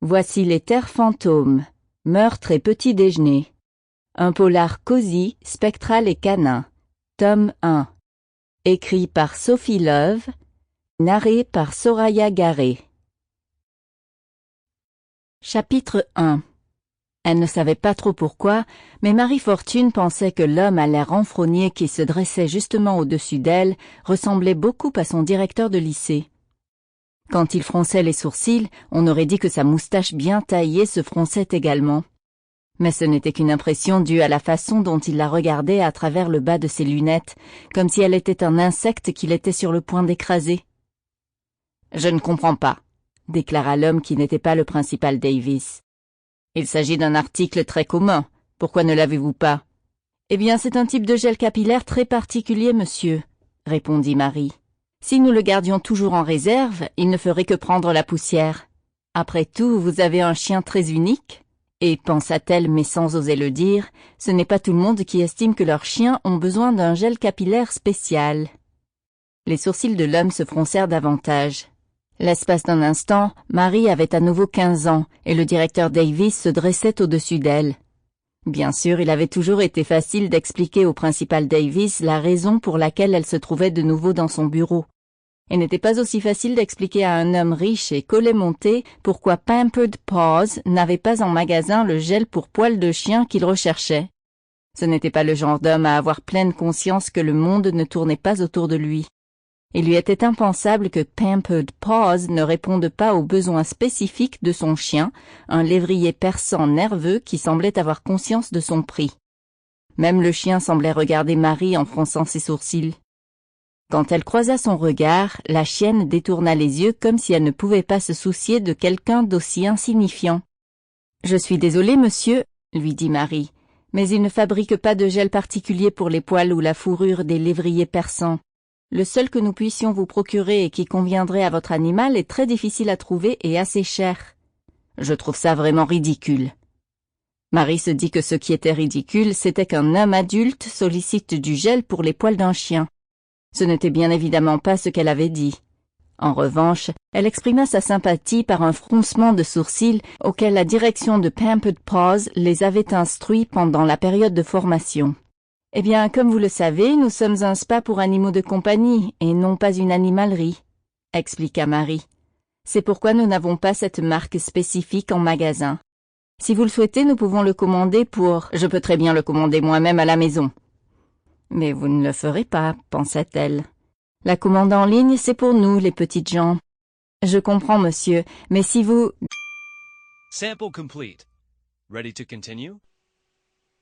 Voici les terres fantômes, meurtre et petit déjeuner. Un polar cosy, spectral et canin. Tome 1. Écrit par Sophie Love, narré par Soraya Garé. Chapitre 1. Elle ne savait pas trop pourquoi, mais Marie Fortune pensait que l'homme à l'air renfrogné qui se dressait justement au-dessus d'elle ressemblait beaucoup à son directeur de lycée. Quand il fronçait les sourcils, on aurait dit que sa moustache bien taillée se fronçait également. Mais ce n'était qu'une impression due à la façon dont il la regardait à travers le bas de ses lunettes, comme si elle était un insecte qu'il était sur le point d'écraser. « Je ne comprends pas », déclara l'homme qui n'était pas le principal Davis. « Il s'agit d'un article très commun. Pourquoi ne l'avez-vous pas ?»« Eh bien, c'est un type de gel capillaire très particulier, monsieur, » répondit Marie. « Si nous le gardions toujours en réserve, il ne ferait que prendre la poussière. Après tout, vous avez un chien très unique. » Et, pensa-t-elle, mais sans oser le dire, ce n'est pas tout le monde qui estime que leurs chiens ont besoin d'un gel capillaire spécial. Les sourcils de l'homme se froncèrent davantage. L'espace d'un instant, Marie avait à nouveau 15 ans, et le directeur Davis se dressait au-dessus d'elle. Bien sûr, il avait toujours été facile d'expliquer au principal Davis la raison pour laquelle elle se trouvait de nouveau dans son bureau. Il n'était pas aussi facile d'expliquer à un homme riche et collet-monté pourquoi Pampered Paws n'avait pas en magasin le gel pour poils de chien qu'il recherchait. Ce n'était pas le genre d'homme à avoir pleine conscience que le monde ne tournait pas autour de lui. Il lui était impensable que Pampered Paws ne réponde pas aux besoins spécifiques de son chien, un lévrier persan nerveux qui semblait avoir conscience de son prix. Même le chien semblait regarder Marie en fronçant ses sourcils. Quand elle croisa son regard, la chienne détourna les yeux comme si elle ne pouvait pas se soucier de quelqu'un d'aussi insignifiant. « Je suis désolée, monsieur, » lui dit Marie, « mais il ne fabrique pas de gel particulier pour les poils ou la fourrure des lévriers persans. Le seul que nous puissions vous procurer et qui conviendrait à votre animal est très difficile à trouver et assez cher. Je trouve ça vraiment ridicule. » Marie se dit que ce qui était ridicule, c'était qu'un homme adulte sollicite du gel pour les poils d'un chien. Ce n'était bien évidemment pas ce qu'elle avait dit. En revanche, elle exprima sa sympathie par un froncement de sourcils auquel la direction de Pampered Paws les avait instruits pendant la période de formation. « Eh bien, comme vous le savez, nous sommes un spa pour animaux de compagnie et non pas une animalerie, » expliqua Marie. « C'est pourquoi nous n'avons pas cette marque spécifique en magasin. Si vous le souhaitez, nous pouvons le commander pour... Je peux très bien le commander moi-même à la maison. » Mais vous ne le ferez pas, pensa-t-elle. La commande en ligne, c'est pour nous, les petites gens. Je comprends, monsieur, mais si vous... Sample complete. Ready to continue?